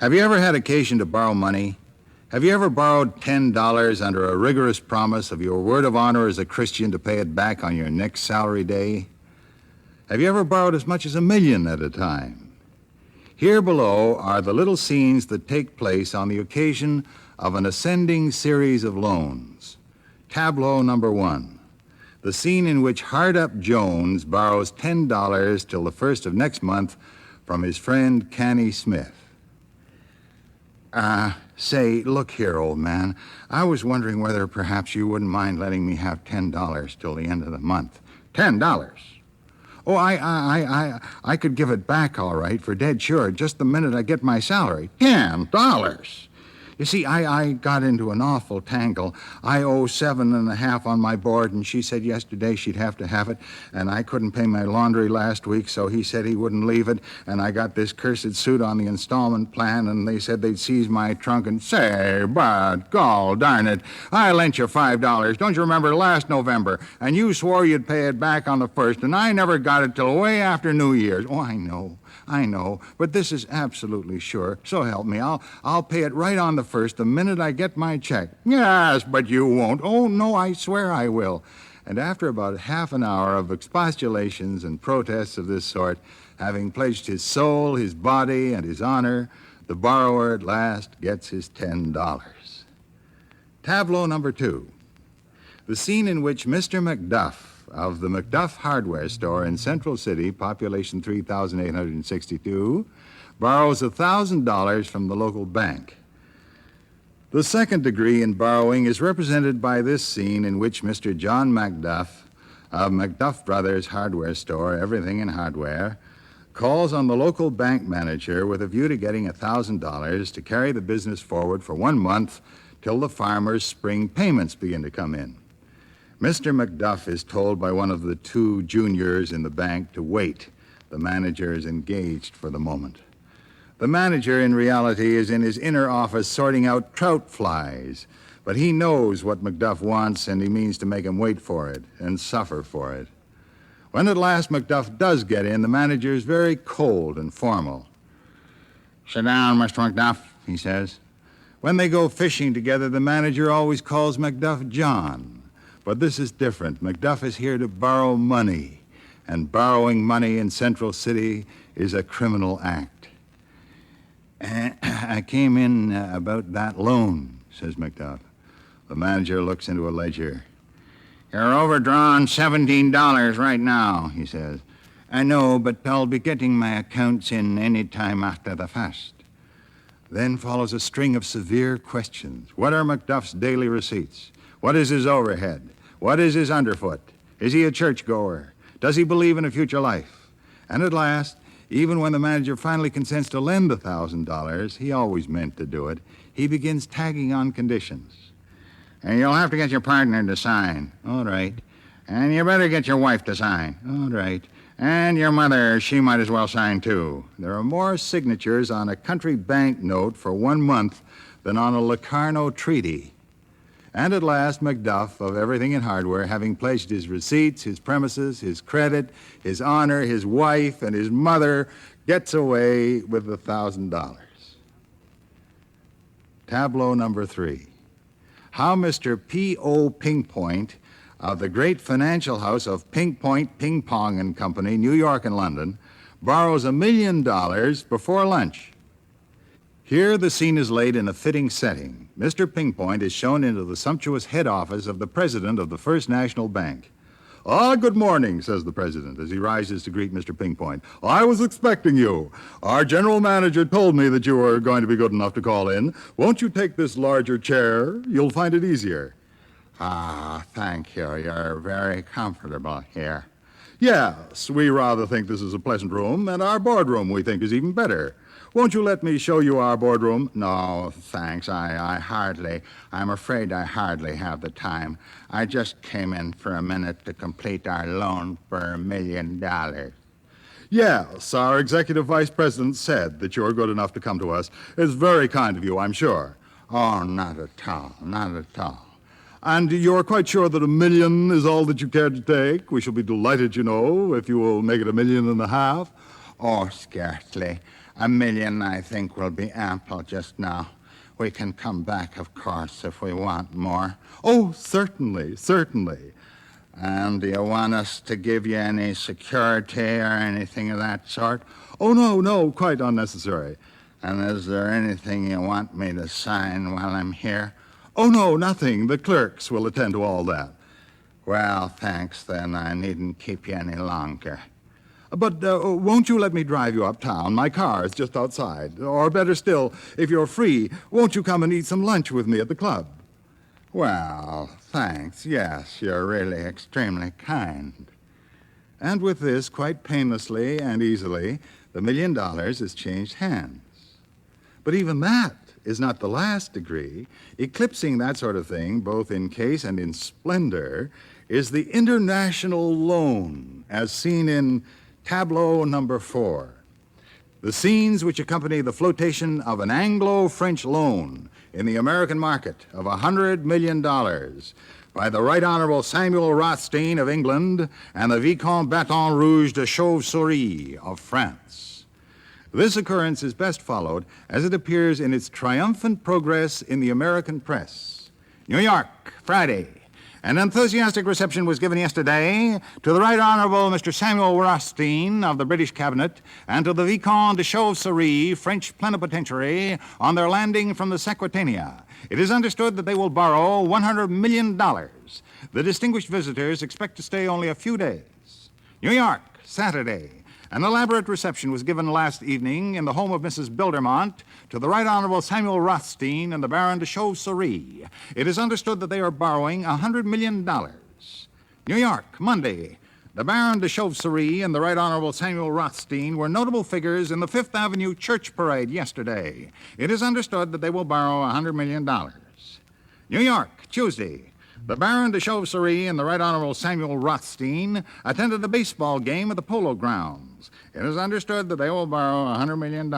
Have you ever had occasion to borrow money? Have you ever borrowed $10 under a rigorous promise of your word of honor as a Christian to pay it back on your next salary day? Have you ever borrowed as much as $1 million at a time? Here below are the little scenes that take place on the occasion of an ascending series of loans. Tableau number 1. The scene in which hard-up Jones borrows $10 till the first of next month from his friend Canny Smith. Say, look here, old man. I was wondering whether perhaps you wouldn't mind letting me have $10 till the end of the month. $10? Oh, I could give it back all right for dead sure just the minute I get my salary. $10? You see, I got into an awful tangle. I owe 7.5 on my board, and she said yesterday she'd have to have it, and I couldn't pay my laundry last week, so he said he wouldn't leave it, and I got this cursed suit on the installment plan, and they said they'd seize my trunk and say, but gall darn it, I lent you $5. Don't you remember last November? And you swore you'd pay it back on the 1st, and I never got it till way after New Year's. Oh, I know, but this is absolutely sure. So help me. I'll pay it right on the 1st, the minute I get my check. Yes, but you won't. Oh, no, I swear I will. And after about half an hour of expostulations and protests of this sort, having pledged his soul, his body, and his honor, the borrower at last gets his $10. Tableau number 2. The scene in which Mr. Macduff of the Macduff Hardware Store in Central City, population 3,862, borrows $1,000 from the local bank. The second degree in borrowing is represented by this scene in which Mr. John Macduff of Macduff Brothers Hardware Store, everything in hardware, calls on the local bank manager with a view to getting $1,000 to carry the business forward for 1 month till the farmers' spring payments begin to come in. Mr. Macduff is told by one of the 2 juniors in the bank to wait. The manager is engaged for the moment. The manager, in reality, is in his inner office sorting out trout flies, but he knows what Macduff wants, and he means to make him wait for it and suffer for it. When at last Macduff does get in, the manager is very cold and formal. Sit down, Mr. Macduff, he says. When they go fishing together, the manager always calls Macduff John. But this is different. Macduff is here to borrow money, and borrowing money in Central City is a criminal act. I came in about that loan, says Macduff. The manager looks into a ledger. You're overdrawn $17 right now, he says. I know, but I'll be getting my accounts in any time after the fast. Then follows a string of severe questions. What are Macduff's daily receipts? What is his overhead? What is his underfoot? Is he a churchgoer? Does he believe in a future life? And at last, even when the manager finally consents to lend $1,000, he always meant to do it, he begins tagging on conditions. And you'll have to get your partner to sign. All right. And you better get your wife to sign. All right. And your mother, she might as well sign too. There are more signatures on a country bank note for 1 month than on a Locarno treaty. And at last, Macduff, of everything in hardware, having pledged his receipts, his premises, his credit, his honor, his wife, and his mother, gets away with $1,000. Tableau number 3. How Mr. P.O. Pinkpoint of the great financial house of Pinkpoint, Ping Pong and Company, New York and London, borrows $1 million before lunch. Here the scene is laid in a fitting setting. Mr. Pinkpoint is shown into the sumptuous head office of the president of the First National Bank. Good morning, says the president as he rises to greet Mr. Pinkpoint. I was expecting you. Our general manager told me that you were going to be good enough to call in. Won't you take this larger chair? You'll find it easier. Thank you. You're very comfortable here. Yes, we rather think this is a pleasant room, and our boardroom we think is even better. Won't you let me show you our boardroom? No, thanks. I'm afraid I hardly have the time. I just came in for a minute to complete our loan for $1 million. Yes, our executive vice president said that you're good enough to come to us. It's very kind of you, I'm sure. Oh, not at all, not at all. And you're quite sure that $1 million is all that you care to take? We shall be delighted, you know, if you will make it $1.5 million. Oh, scarcely. $1 million, I think, will be ample just now. We can come back, of course, if we want more. Oh, certainly, certainly. And do you want us to give you any security or anything of that sort? Oh, no, quite unnecessary. And is there anything you want me to sign while I'm here? Oh, no, nothing. The clerks will attend to all that. Well, thanks, then. I needn't keep you any longer. But won't you let me drive you uptown? My car is just outside. Or better still, if you're free, won't you come and eat some lunch with me at the club? Well, thanks. Yes, you're really extremely kind. And with this, quite painlessly and easily, the $1 million has changed hands. But even that is not the last degree. Eclipsing that sort of thing, both in case and in splendor, is the international loan, as seen in tableau number 4. The scenes which accompany the flotation of an Anglo-French loan in the American market of $100 million by the Right Honorable Samuel Rothstein of England and the Vicomte Baton Rouge de Chauve-Souris of France. This occurrence is best followed as it appears in its triumphant progress in the American press. New York, Friday. An enthusiastic reception was given yesterday to the Right Honorable Mr. Samuel Rothstein of the British Cabinet and to the Vicomte de Chauve-Souris, French plenipotentiary, on their landing from the Sequitania. It is understood that they will borrow $100 million. The distinguished visitors expect to stay only a few days. New York, Saturday. An elaborate reception was given last evening in the home of Mrs. Bildermont to the Right Honorable Samuel Rothstein and the Baron de Chauve-Souris. It is understood that they are borrowing $100 million. New York, Monday. The Baron de Chauve-Souris and the Right Honorable Samuel Rothstein were notable figures in the Fifth Avenue Church Parade yesterday. It is understood that they will borrow $100 million. New York, Tuesday. The Baron de Chauve-Souris and the Right Honorable Samuel Rothstein attended a baseball game at the Polo Grounds. It is understood that they will borrow $100 million.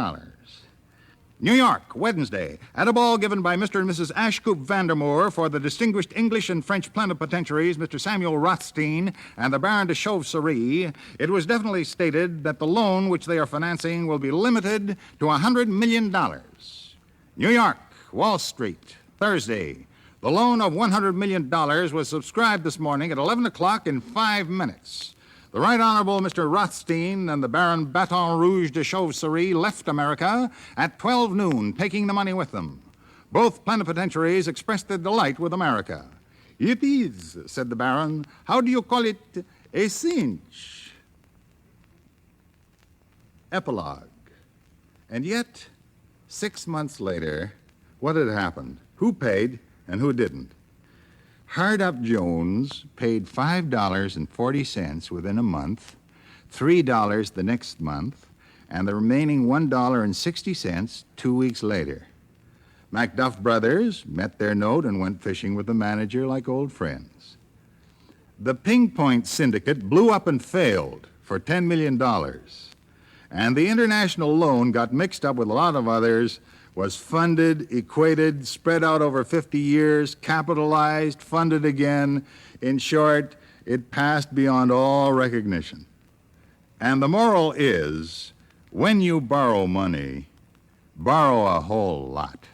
New York, Wednesday. At a ball given by Mr. and Mrs. Ashcoop Vandermoor for the distinguished English and French plenipotentiaries, Mr. Samuel Rothstein and the Baron de Chauve-Souris, it was definitely stated that the loan which they are financing will be limited to $100 million. New York, Wall Street, Thursday. The loan of $100 million was subscribed this morning at 11 o'clock in 5 minutes. The Right Honorable Mr. Rothstein and the Baron Baton Rouge de Chauve-Souris left America at 12 noon, taking the money with them. Both plenipotentiaries expressed their delight with America. "It is," said the Baron. "How do you call it? A cinch." Epilogue. And yet, 6 months later, what had happened? Who paid? And who didn't? Hard-Up Jones paid $5.40 within a month, $3 the next month, and the remaining $1.60 2 weeks later. Macduff Brothers met their note and went fishing with the manager like old friends. The Ping Point Syndicate blew up and failed for $10 million, and the international loan got mixed up with a lot of others, was funded, equated, spread out over 50 years, capitalized, funded again. In short, it passed beyond all recognition. And the moral is, when you borrow money, borrow a whole lot.